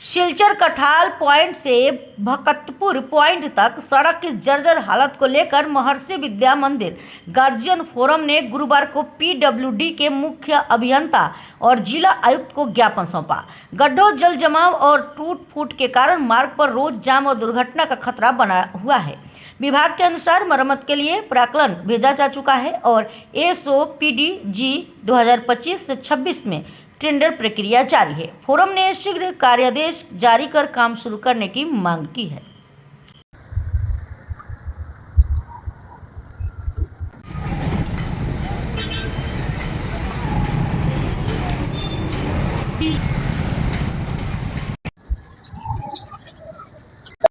Silchar कठाल point से भकतपुर point तक सड़क की जर्जर हालत को लेकर महर्षि विद्या मंदिर गार्जियन फोरम ने गुरुवार को पीडब्ल्यूडी के मुख्य अभियंता और जिला आयुक्त को ज्ञापन सौंपा। गड्ढों, जल जमाव और टूट फूट के कारण मार्ग पर रोज जाम और दुर्घटना का खतरा बना हुआ है। विभाग के अनुसार मरम्मत के लिए प्राक्कलन भेजा जा चुका है और एसओपीडीजी 2025 से 26 में टेंडर प्रक्रिया जारी है। फोरम ने शीघ्र कार्यादेश जारी कर काम शुरू करने की मांग की है।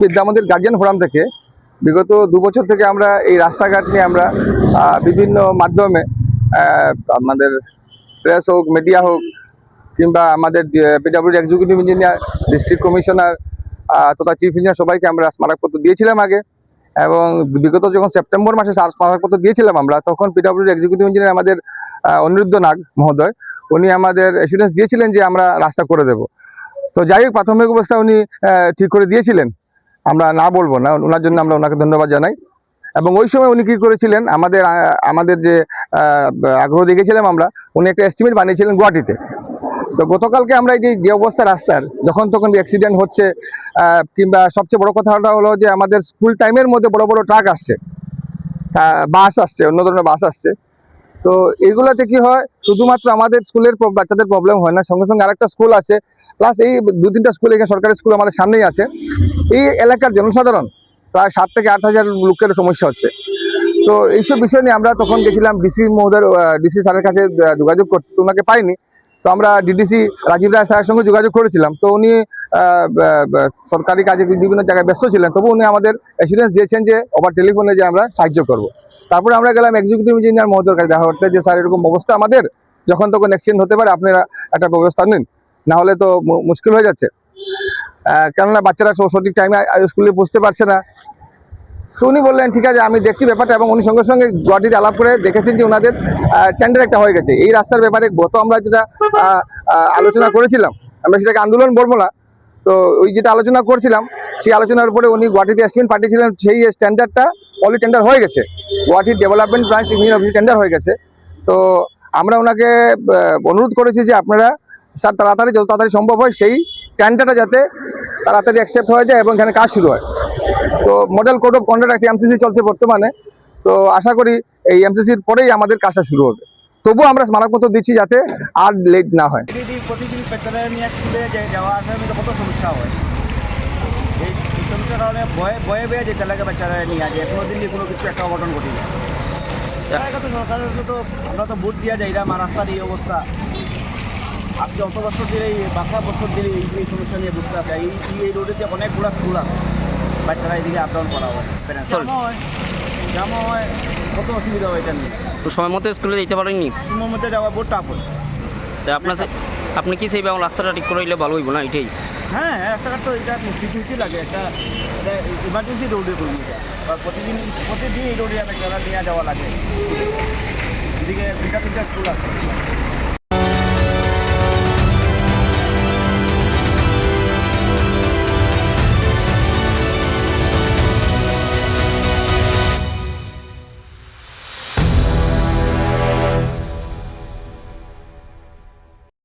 विद्या मंदिर गार्जियन फोराम থেকে বিগত 2 বছর থেকে আমরা এই রাস্তাঘাট নিয়ে আমরা বিভিন্ন মাধ্যমে আমাদের প্রেস হোক, মিডিয়া হোক কিংবা আমাদের PWD executive engineer, district commissioner তথা চিফ ইঞ্জিনিয়ার সবাইকে আমরা স্মারকপত্র দিয়েছিলাম আগে। এবং বিগত যখন সেপ্টেম্বর মাসে স্মারকপত্র দিয়েছিলাম আমরা, তখন পিডব্লিউডি এক্সিকিউটিভ ইঞ্জিনিয়ার আমাদের অনিরুদ্ধ নাগ মহোদয় উনি আমাদের এসুরেন্স দিয়েছিলেন যে আমরা রাস্তা করে দেব। তো যাই হোক, প্রাথমিক অবস্থা উনি ঠিক করে দিয়েছিলেন, আমরা না বলবো না, ওনার জন্য আমরা ওনাকে ধন্যবাদ জানাই। এবং ওই সময় উনি কী করেছিলেন, আমাদের যে আগ্রহ দেখেছিলাম আমরা, উনি একটা এস্টিমেট বানিয়েছিলেন গুয়াহাটিতে। তো গতকালকে আমরা এই যে অবস্থা রাস্তার, যখন তখন অ্যাক্সিডেন্ট হচ্ছে, কিংবা সবচেয়ে বড় কথাটা হলো যে আমাদের স্কুল টাইমের মধ্যে বড় বড় ট্রাক আসছে, বাস আসছে, অন্য ধরনের বাস আসছে। তো এগুলোতে কি হয়, শুধুমাত্র আমাদের স্কুলের বাচ্চাদের প্রবলেম হয় না, সঙ্গে সঙ্গে আরেকটা স্কুল আছে, প্লাস এই 2-3টা স্কুল, এখানে সরকারি স্কুল আমাদের সামনেই আছে। এই এলাকার জনসাধারণ প্রায় 7 থেকে 8 হাজার লোকের সমস্যা হচ্ছে। তো এইসব বিষয় নিয়ে আমরা তখন গেছিলাম ডিসি স্যারের কাছে যোগাযোগ করতে, ওনাকে পাইনি। তো আমরা ডিডিসি রাজীব রায় স্যারের সঙ্গে যোগাযোগ করেছিলাম। তো উনি সরকারি কাজে বিভিন্ন জায়গায় ব্যস্ত ছিলেন, তবু উনি আমাদের অ্যাসুরেন্স দিয়েছেন যে ওভার টেলিফোনে যে আমরা সাহায্য করব। তারপরে আমরা গেলাম এক্সিকিউটিভ ইঞ্জিনিয়ার মহোদয়ের কাছে দেখা করতে, যে স্যার এরকম অবস্থা আমাদের, যখন তখন অ্যাক্সিডেন্ট হতে পারে, আপনারা একটা ব্যবস্থা নিন, না হলে তো মুশকিল হয়ে যাচ্ছে। কেননা বাচ্চারা সঠিক টাইমে স্কুলে পৌঁছতে পারছে না। তো উনি বললেন ঠিক আছে, আমি দেখছি ব্যাপারটা। এবং উনি সঙ্গে সঙ্গে গুয়াহাটিতে আলাপ করে দেখেছেন যে ওনাদের টেন্ডার একটা হয়ে গেছে এই রাস্তার ব্যাপারে। গত আমরা যেটা আলোচনা করেছিলাম, আমরা সেটাকে আন্দোলন বলবো না, তো ওই যেটা আলোচনা করছিলাম, সেই আলোচনার উপরে উনি গুয়াহাটিতে এস্টিমেট পাঠিয়েছিলেন। সেই স্ট্যান্ডার্ডটা অলরেডি টেন্ডার হয়ে গেছে, গুয়াহাটি ডেভেলপমেন্ট ব্রাঞ্চ ইঞ্জিনিয়ার অফিসে টেন্ডার হয়ে গেছে। তো আমরা ওনাকে অনুরোধ করেছি যে আপনারা স্যার তাড়াতাড়ি, যত তাড়াতাড়ি সম্ভব হয়, সেই টেন্ডারটা যাতে তাড়াতাড়ি অ্যাকসেপ্ট হয়ে যায় এবং এখানে কাজ শুরু হয়। তো মডেল কোড অফ কন্ডাক্ট একটা এমসিসি চলছে বর্তমানে, তো আশা করি এই এমসিসির পরেই আমাদের কাজটা শুরু হবে। তবুও আমরা স্মারকপত্র দিচ্ছি যাতে আর লেট না হয়। প্রতিদিন পেট্রোলে নিয়ে স্কুলে যাওয়া আসার মধ্যে কত সমস্যা হয়, এই সমস্যার কারণে ভয়ে ভয়ে যেতে লাগে বাচ্চারা নিয়ে আসে, কোনো দিন কোনো কিছু একটা অঘটন ঘটে যায়। সরকারের তো আমরা তো ভোট দেওয়া যাই না, রাস্তার এই অবস্থা। আজকে অত বছর ধরে, এই 5 বছর ধরে এই সমস্যা নিয়ে বুঝতে আসে। এই রোডেতে অনেকগুলো স্কুল আছে, বাচ্চারা এদিকে আপ ডাউন করা হয়, জাম হয়, কত অসুবিধা হয় এটা নিয়ে। তো সময় মতো স্কুলে যেতে পারেননি, সময় মধ্যে যাওয়া বহুত টাফ হয়। তাই আপনি কি সেই রাস্তাটা ঠিক করে দিলে ভালো হইব না? এটাই হ্যাঁ, রাস্তাঘাট তো এটা সিকিউরিটি লাগে, একটা ইমার্জেন্সি রোডে করবি, প্রতিদিন এই রোডে বাচ্চারা নিয়ে যাওয়া লাগে। এদিকে 2টা 3টা স্কুল আছে।